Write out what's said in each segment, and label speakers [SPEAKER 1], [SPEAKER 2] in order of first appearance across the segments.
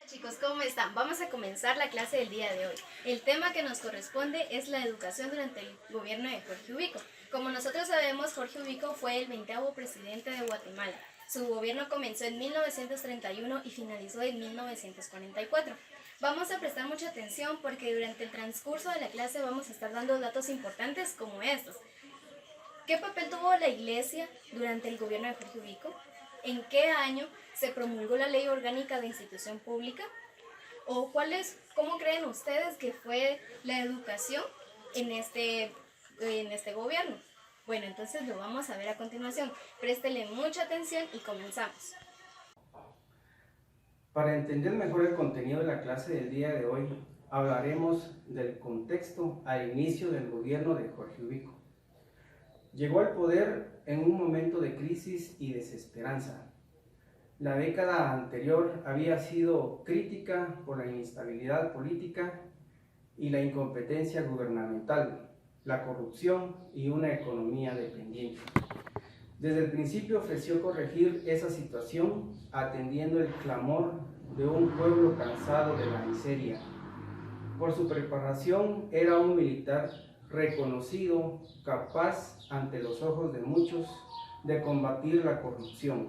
[SPEAKER 1] Chicos, ¿cómo están? Vamos a comenzar la clase del día de hoy. El tema que nos corresponde es la educación durante el gobierno de Jorge Ubico. Como nosotros sabemos, Jorge Ubico fue el 20º presidente de Guatemala. Su gobierno comenzó en 1931 y finalizó en 1944. Vamos a prestar mucha atención porque durante el transcurso de la clase vamos a estar dando datos importantes como estos. ¿Qué papel tuvo la Iglesia durante el gobierno de Jorge Ubico? ¿En qué año se promulgó la Ley Orgánica de Institución Pública? ¿O cómo creen ustedes que fue la educación en este gobierno? Bueno, entonces lo vamos a ver a continuación. Préstele mucha atención y comenzamos.
[SPEAKER 2] Para entender mejor el contenido de la clase del día de hoy, hablaremos del contexto al inicio del gobierno de Jorge Ubico. Llegó al poder en un momento de crisis y desesperanza. La década anterior había sido crítica por la inestabilidad política y la incompetencia gubernamental, la corrupción y una economía dependiente. Desde el principio ofreció corregir esa situación atendiendo el clamor de un pueblo cansado de la miseria. Por su preparación era un militar reconocido, capaz ante los ojos de muchos de combatir la corrupción.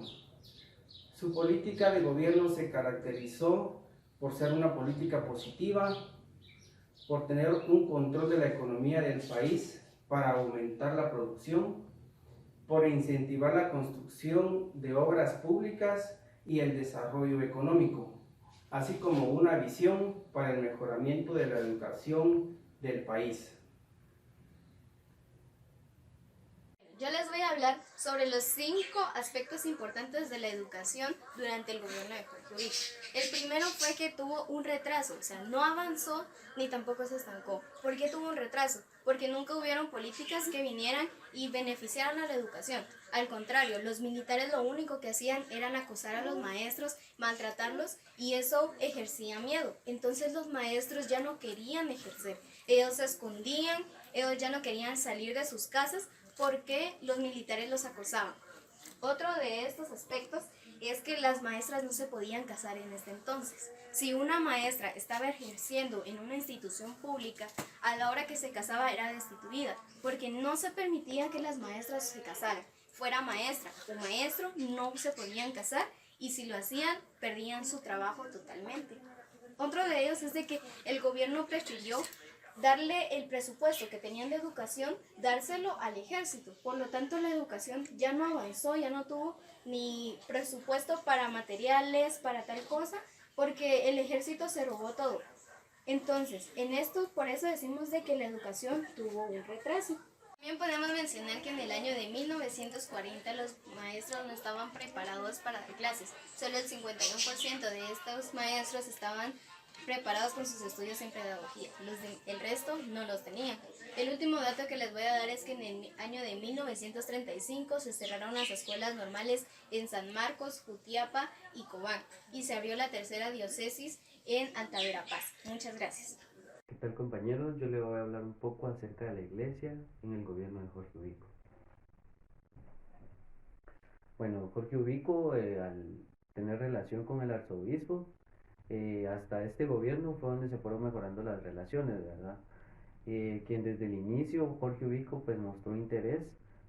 [SPEAKER 2] Su política de gobierno se caracterizó por ser una política positiva, por tener un control de la economía del país para aumentar la producción, por incentivar la construcción de obras públicas y el desarrollo económico, así como una visión para el mejoramiento de la educación del país.
[SPEAKER 1] Yo les voy a hablar sobre los 5 aspectos importantes de la educación durante el gobierno de Jorge Ubico. El primero fue que tuvo un retraso, o sea, no avanzó ni tampoco se estancó. ¿Por qué tuvo un retraso? Porque nunca hubieron políticas que vinieran y beneficiaran a la educación. Al contrario, los militares lo único que hacían era acosar a los maestros, maltratarlos y eso ejercía miedo. Entonces los maestros ya no querían ejercer, ellos se escondían, ellos ya no querían salir de sus casas porque los militares los acosaban. Otro de estos aspectos es que las maestras no se podían casar en este entonces. Si una maestra estaba ejerciendo en una institución pública, a la hora que se casaba era destituida, porque no se permitía que las maestras se casaran. Fuera maestra o maestro, no se podían casar y si lo hacían, perdían su trabajo totalmente. Otro de ellos es de que el gobierno prefirió darle el presupuesto que tenían de educación, dárselo al ejército. Por lo tanto, la educación ya no avanzó, ya no tuvo ni presupuesto para materiales, para tal cosa, porque el ejército se robó todo. Entonces, en esto, por eso decimos de que la educación tuvo un retraso. También podemos mencionar que en el año de 1940 los maestros no estaban preparados para dar clases. Solo el 51% de estos maestros estaban preparados con sus estudios en pedagogía. El resto no los tenían. El último dato que les voy a dar es que en el año de 1935 se cerraron las escuelas normales en San Marcos, Jutiapa y Cobán y se abrió la tercera diócesis en Alta Verapaz. Muchas gracias.
[SPEAKER 3] ¿Qué tal, compañeros? Yo les voy a hablar un poco acerca de la iglesia en el gobierno de Jorge Ubico. Bueno, Jorge Ubico, al tener relación con el arzobispo, hasta este gobierno fue donde se fueron mejorando las relaciones, ¿verdad? Quien desde el inicio, Jorge Ubico, pues mostró interés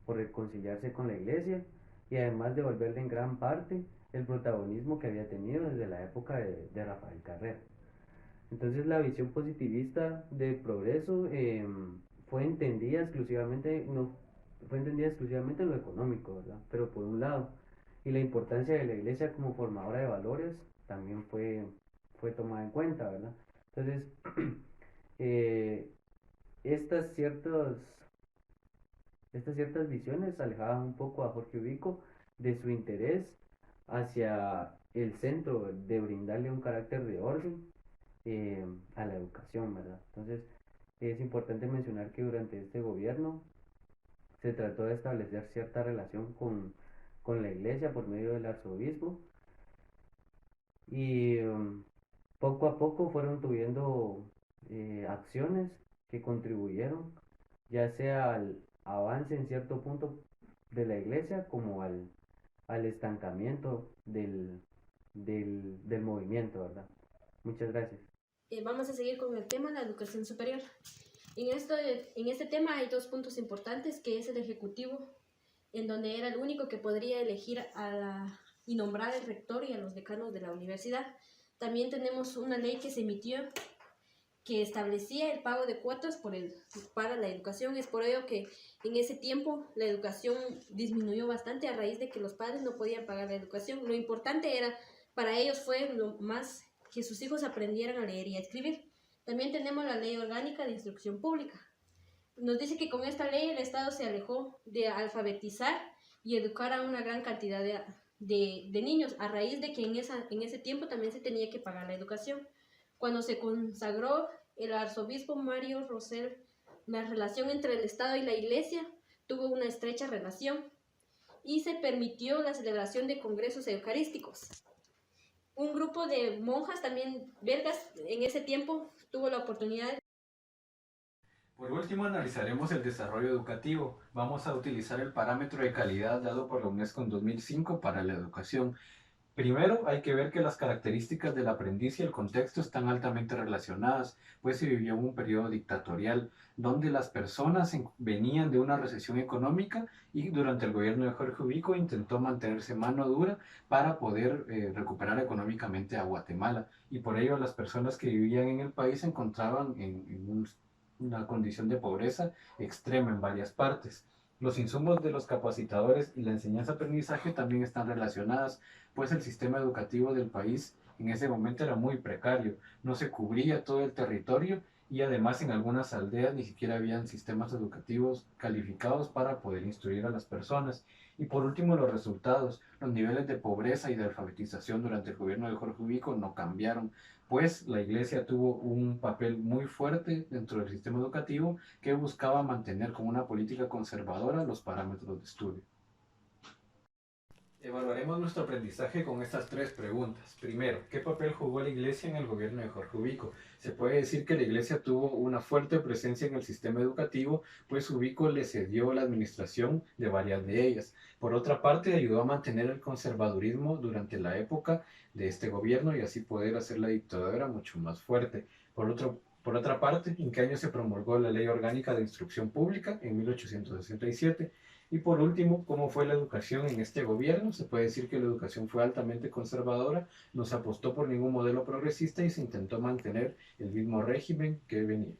[SPEAKER 3] por reconciliarse con la iglesia y además devolverle en gran parte el protagonismo que había tenido desde la época de Rafael Carrera. Entonces la visión positivista del progreso fue entendida exclusivamente, no, fue entendida exclusivamente en lo económico, ¿verdad? Pero por un lado, y la importancia de la iglesia como formadora de valores también fue tomada en cuenta, ¿verdad? Entonces, eh, estas ciertas, estas ciertas visiones alejaban un poco a Jorge Ubico de su interés hacia el centro de brindarle un carácter de orden eh, a la educación, ¿verdad? Entonces, es importante mencionar que durante este gobierno se trató de establecer cierta relación con la iglesia por medio del arzobispo y poco a poco fueron tuviendo acciones que contribuyeron ya sea al avance en cierto punto de la iglesia como al estancamiento del movimiento, ¿verdad? Muchas gracias.
[SPEAKER 4] Vamos a seguir con el tema de la educación superior. En este tema hay dos puntos importantes, que es el ejecutivo, en donde era el único que podría elegir y nombrar al rector y a los decanos de la universidad. También tenemos una ley que se emitió que establecía el pago de cuotas para la educación. Es por ello que en ese tiempo la educación disminuyó bastante a raíz de que los padres no podían pagar la educación. Lo importante para ellos fue lo más que sus hijos aprendieran a leer y a escribir. También tenemos la Ley Orgánica de Instrucción Pública. Nos dice que con esta ley el Estado se alejó de alfabetizar y educar a una gran cantidad de niños, a raíz de que en ese tiempo también se tenía que pagar la educación. Cuando se consagró el arzobispo Mario Rosell, la relación entre el Estado y la Iglesia tuvo una estrecha relación y se permitió la celebración de congresos eucarísticos. Un grupo de monjas también belgas en ese tiempo tuvo la oportunidad de...
[SPEAKER 5] Por último, analizaremos el desarrollo educativo. Vamos a utilizar el parámetro de calidad dado por la UNESCO en 2005 para la educación. Primero, hay que ver que las características del aprendiz y el contexto están altamente relacionadas, pues se vivió un periodo dictatorial donde las personas venían de una recesión económica y durante el gobierno de Jorge Ubico intentó mantenerse mano dura para poder recuperar económicamente a Guatemala. Y por ello las personas que vivían en el país se encontraban en una condición de pobreza extrema en varias partes. Los insumos de los capacitadores y la enseñanza-aprendizaje también están relacionadas, pues el sistema educativo del país en ese momento era muy precario, no se cubría todo el territorio y además en algunas aldeas ni siquiera habían sistemas educativos calificados para poder instruir a las personas. Y por último, los resultados, los niveles de pobreza y de alfabetización durante el gobierno de Jorge Ubico no cambiaron, pues la Iglesia tuvo un papel muy fuerte dentro del sistema educativo que buscaba mantener con una política conservadora los parámetros de estudio. Evaluaremos nuestro aprendizaje con estas tres preguntas. Primero, ¿qué papel jugó la Iglesia en el gobierno de Jorge Ubico? Se puede decir que la Iglesia tuvo una fuerte presencia en el sistema educativo, pues Ubico le cedió la administración de varias de ellas. Por otra parte, ayudó a mantener el conservadurismo durante la época de este gobierno y así poder hacer la dictadura mucho más fuerte. Por otra parte, ¿en qué año se promulgó la Ley Orgánica de Instrucción Pública? En 1867. Y por último, ¿cómo fue la educación en este gobierno? Se puede decir que la educación fue altamente conservadora, no se apostó por ningún modelo progresista y se intentó mantener el mismo régimen que venía.